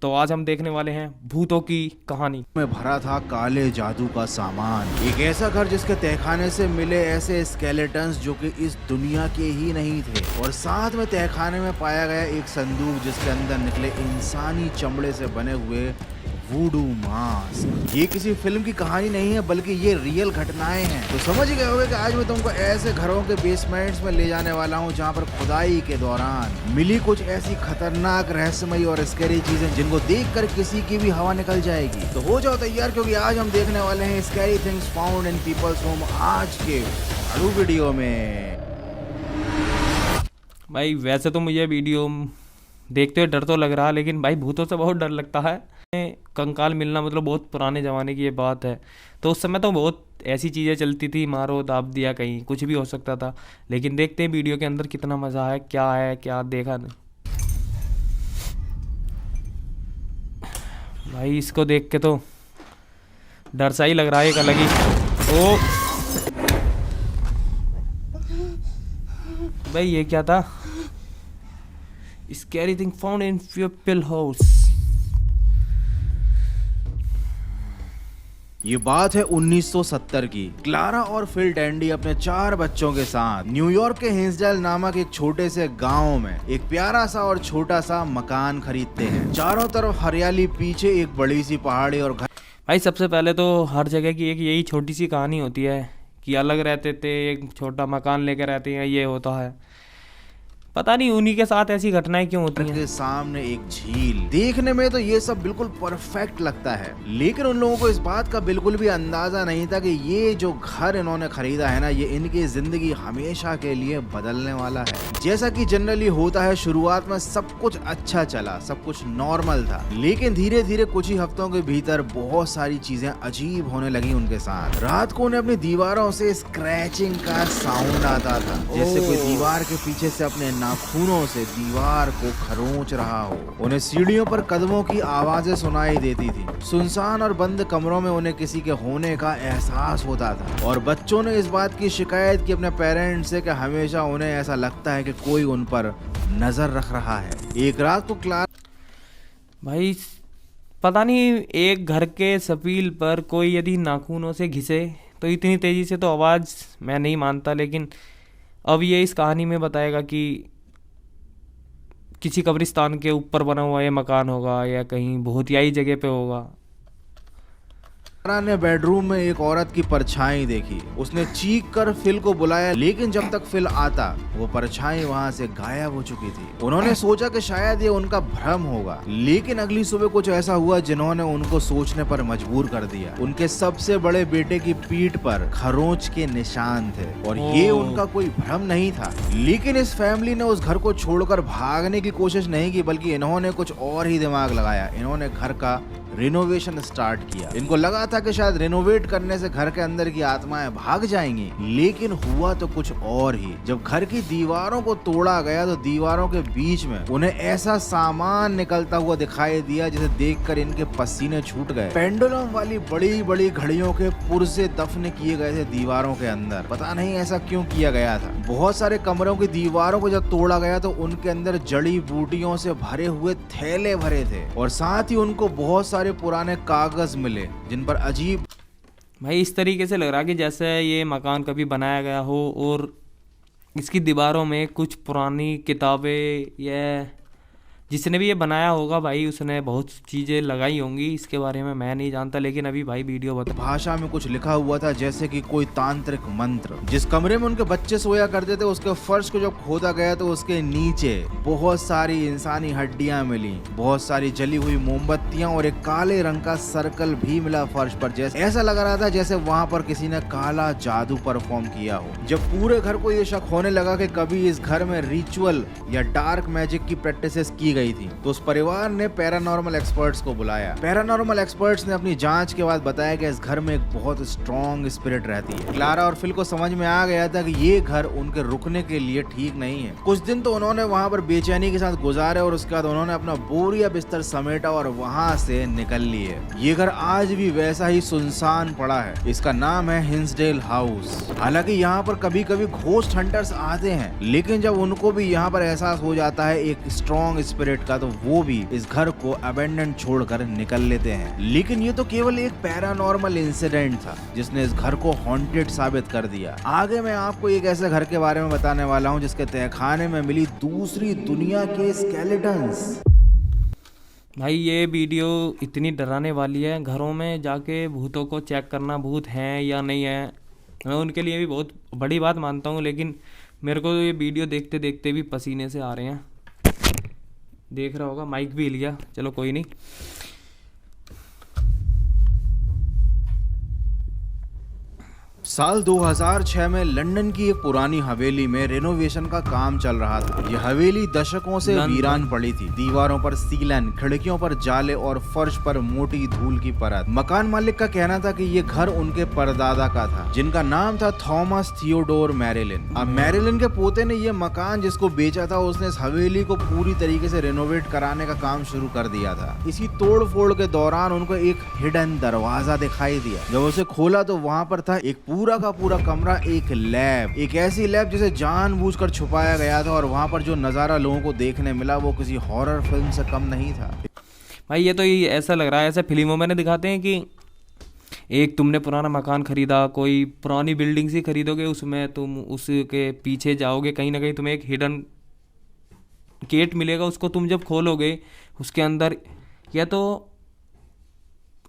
तो आज हम देखने वाले हैं भूतों की कहानी में भरा था काले जादू का सामान। एक ऐसा घर जिसके तहखाने से मिले ऐसे स्केलेटन्स जो कि इस दुनिया के ही नहीं थे, और साथ में तहखाने में पाया गया एक संदूक जिसके अंदर निकले इंसानी चमड़े से बने हुए वूडू मास्क। ये किसी फिल्म की कहानी नहीं है बल्कि ये रियल घटनाएं हैं। तो समझ गए होंगे कि आज मैं तुमको ऐसे घरों के बेसमेंट्स में ले जाने वाला हूँ जहाँ पर खुदाई के दौरान मिली कुछ ऐसी खतरनाक रहस्यमयी और स्कैरी चीजें जिनको देखकर किसी की भी हवा निकल जाएगी। तो हो जाओ तैयार, क्योंकि आज हम देखने वाले हैं scary things found in people's home आज के अड़ू वीडियो में। भाई वैसे तो मुझे वीडियो देखते हुए डर तो लग रहा है, लेकिन भाई भूतों से बहुत डर लगता है। कंकाल मिलना मतलब बहुत पुराने ज़माने की ये बात है। तो उस समय तो बहुत ऐसी चीज़ें चलती थी, मारो दाब दिया, कहीं कुछ भी हो सकता था। लेकिन देखते हैं वीडियो के अंदर कितना मज़ा है क्या देखा नहीं। भाई इसको देख के तो डर सा ही लग रहा है, एक अलग ही। ओ भाई ये क्या था? Scary thing found in people house. ये बात है 1970 की। क्लारा और फिल टैंडी अपने 4 बच्चों के साथ न्यूयॉर्क के हिंसडेल नामक एक छोटे से गांव में एक प्यारा सा और छोटा सा मकान खरीदते हैं। चारों तरफ हरियाली, पीछे एक बड़ी सी पहाड़ी और घर। भाई सबसे पहले तो हर जगह की एक यही छोटी सी कहानी होती है कि अलग रहते थे, एक छोटा मकान लेकर रहते हैं, ये होता है। पता नहीं उन्हीं के साथ ऐसी घटनाएं क्यों होती हैं। के सामने एक झील। देखने में तो ये सब बिल्कुल परफेक्ट लगता है, लेकिन उन लोगों को इस बात का बिल्कुल भी अंदाजा नहीं था कि ये जो घर इन्होंने खरीदा है ना, ये इनकी जिंदगी हमेशा के लिए बदलने वाला है। जैसा कि जनरली होता है, शुरुआत में सब कुछ अच्छा चला, सब कुछ नॉर्मल था, लेकिन धीरे धीरे कुछ ही हफ्तों के भीतर बहुत सारी चीजें अजीब होने लगी उनके साथ। रात को उन्हें अपनी दीवारों से स्क्रैचिंग का साउंड आता था, जैसे कोई दीवार के पीछे से अपने नाखूनों से दीवार को खरोंच रहा हो। उन्हें सीढ़ियों पर कदमों की आवाजें सुनाई देती थी। सुनसान और बंद कमरों में उन्हें किसी के होने का एहसास होता था, और बच्चों ने इस बात की शिकायत की अपने पेरेंट्स से कि हमेशा उन्हें ऐसा लगता है कि कोई उन पर नजर रख रहा है। एक रात को भाई पता नहीं, एक घर के सपील पर कोई यदि नाखूनों से घिसे तो इतनी तेजी से तो आवाज़ मैं नहीं मानता। लेकिन अब ये इस कहानी में बताएगा कि किसी कब्रिस्तान के ऊपर बना हुआ ये मकान होगा या कहीं भूतियाई जगह पे होगा। ने बेडरूम में एक औरत की परछाई देखी। उसने चीख कर फिल को बुलाया, लेकिन जब तक फिल आता वो परछाई वहां से गायब हो चुकी थी। उन्होंने सोचा कि शायद ये उनका भ्रम होगा, लेकिन अगली सुबह कुछ ऐसा हुआ जिन्होंने उनको सोचने पर मजबूर कर दिया। उनके सबसे बड़े बेटे की पीठ पर खरोंच के निशान थे, और ये उनका कोई भ्रम नहीं था। लेकिन इस फैमिली ने उस घर को छोड़कर भागने की कोशिश नहीं की, बल्कि इन्होंने कुछ और ही दिमाग लगाया। इन्होंने घर का रिनोवेशन स्टार्ट किया। इनको लगा था कि शायद रिनोवेट करने से घर के अंदर की आत्माएं भाग जाएंगी, लेकिन हुआ तो कुछ और ही। जब घर की दीवारों को तोड़ा गया तो दीवारों के बीच में उन्हें ऐसा सामान निकलता हुआ दिखाई दिया जिसे देखकर इनके पसीने छूट गए। पेंडुलम वाली बड़ी बड़ी घड़ियों के पुर्जे दफन किए गए थे दीवारों के अंदर। पता नहीं ऐसा क्यों किया गया था। बहुत सारे कमरों की दीवारों को जब तोड़ा गया तो उनके अंदर जड़ी बूटियों से भरे हुए थैले भरे थे, और साथ ही उनको बहुत सारे पुराने कागज मिले जिन पर अजीब। भाई इस तरीके से लग रहा है कि जैसे ये मकान कभी बनाया गया हो और इसकी दीवारों में कुछ पुरानी किताबें या जिसने भी ये बनाया होगा भाई उसने बहुत चीज़ें लगाई होंगी। इसके बारे में मैं नहीं जानता, लेकिन अभी भाई वीडियो बता। भाषा में कुछ लिखा हुआ था जैसे कि कोई तांत्रिक मंत्र। जिस कमरे में उनके बच्चे सोया करते थे उसके फर्श को जब खोदा गया तो उसके नीचे बहुत सारी इंसानी हड्डियां मिली, बहुत सारी जली हुई मोमबत्तियां और एक काले रंग का सर्कल भी मिला फर्श पर। जैसे ऐसा लग रहा था जैसे वहाँ पर किसी ने काला जादू परफॉर्म किया हो। जब पूरे घर को ये शक होने लगा कि कभी इस घर में रिचुअल या डार्क मैजिक की प्रैक्टिसेस की गई थी, तो उस परिवार ने पैरानॉर्मल एक्सपर्ट्स को बुलाया। पैरानॉर्मल एक्सपर्ट्स ने अपनी जांच के बाद बताया कि इस घर में एक बहुत स्ट्रॉन्ग स्पिरिट रहती है। क्लारा और फिल को समझ में आ गया था कि ये घर उनके रुकने के लिए ठीक नहीं है। कुछ दिन तो उन्होंने वहाँ पर बेचैनी के साथ गुजारे, और उसके बाद उन्होंने अपना बोरिया बिस्तर समेटा और वहाँ से निकल लिए। ये घर आज भी वैसा ही सुनसान पड़ा है। इसका नाम है हिंसडेल हाउस। हालांकि यहाँ पर कभी कभी घोस्ट हंटर्स आते हैं, लेकिन जब उनको भी यहाँ पर एहसास हो जाता है एक स्ट्रॉन्ग स्पिरिट स्पिरिट का, तो वो भी इस घर को अबेंडन छोड़कर निकल लेते हैं। लेकिन ये तो केवल एक पैरानॉर्मल इंसिडेंट था जिसने इस घर को हॉन्टेड साबित कर दिया। आगे मैं आपको एक ऐसे घर के बारे में बताने वाला हूँ जिसके तहखाने में मिली दूसरी दुनिया के स्केलेटन्स। भाई ये वीडियो इतनी डराने वाली है, घरों में जाके भूतों को चेक करना, भूत हैं या नहीं है, मैं उनके लिए भी बहुत बड़ी बात मानता हूँ, लेकिन मेरे को ये वीडियो देखते देखते भी पसीने से आ रहे हैं। देख रहा होगा, माइक भी हिल गया, चलो कोई नहीं। साल 2006 में लंदन की एक पुरानी हवेली में रेनोवेशन का काम चल रहा था। यह हवेली दशकों से वीरान पड़ी थी। दीवारों पर सीलन, खिड़कियों पर जाले और फर्श पर मोटी धूल की परत। मकान मालिक का कहना था कि ये घर उनके परदादा का था, जिनका नाम था थॉमस थियोडोर मैरिलिन। अब मैरिलिन के पोते ने ये मकान जिसको बेचा था, उसने इस हवेली को पूरी तरीके से रेनोवेट कराने का काम शुरू कर दिया था। इसी तोड़ फोड़ के दौरान उनको एक हिडन दरवाजा दिखाई दिया। जब उसे खोला तो वहाँ पर था एक पूरा का पूरा कमरा, एक लैब, एक ऐसी लैब जिसे जानबूझकर छुपाया गया था। और वहाँ पर जो नज़ारा लोगों को देखने मिला वो किसी हॉरर फिल्म से कम नहीं था। भाई ये तो ये ऐसा लग रहा है, ऐसे फिल्मों में दिखाते हैं कि एक तुमने पुराना मकान खरीदा, कोई पुरानी बिल्डिंग सी खरीदोगे, उसमें तुम उसके पीछे जाओगे, कहीं ना कहीं तुम्हें एक हिडन गेट मिलेगा। उसको तुम जब खोलोगे उसके अंदर या तो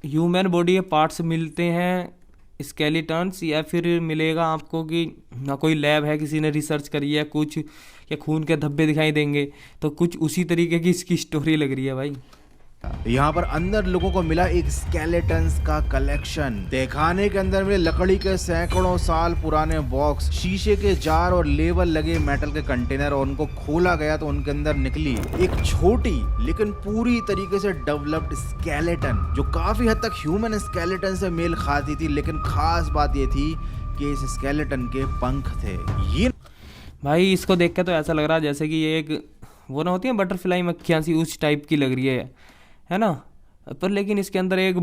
ह्यूमन बॉडी के पार्ट्स मिलते हैं, स्केलेटन्स, या फिर मिलेगा आपको कि ना कोई लैब है, किसी ने रिसर्च करी है कुछ, या खून के धब्बे दिखाई देंगे। तो कुछ उसी तरीके की इसकी स्टोरी लग रही है भाई। यहाँ पर अंदर लोगों को मिला एक स्केलेटन्स का कलेक्शन। तहखाने के अंदर मिले लकड़ी के सैकड़ों साल पुराने बॉक्स, शीशे के जार और लेबल लगे मेटल के कंटेनर। और उनको खोला गया तो उनके अंदर निकली एक छोटी लेकिन पूरी तरीके से डेवलप्ड स्केलेटन, जो काफी हद तक ह्यूमन स्केलेटन से मेल खाती थी। लेकिन खास बात ये थी कि इस स्केलेटन के पंख थे। ये भाई इसको देख के तो ऐसा लग रहा है जैसे कि ये एक वो ना होती है बटरफ्लाई मक्खियाँ सी, उस टाइप की लग रही है ना। पर लेकिन इसके अंदर एक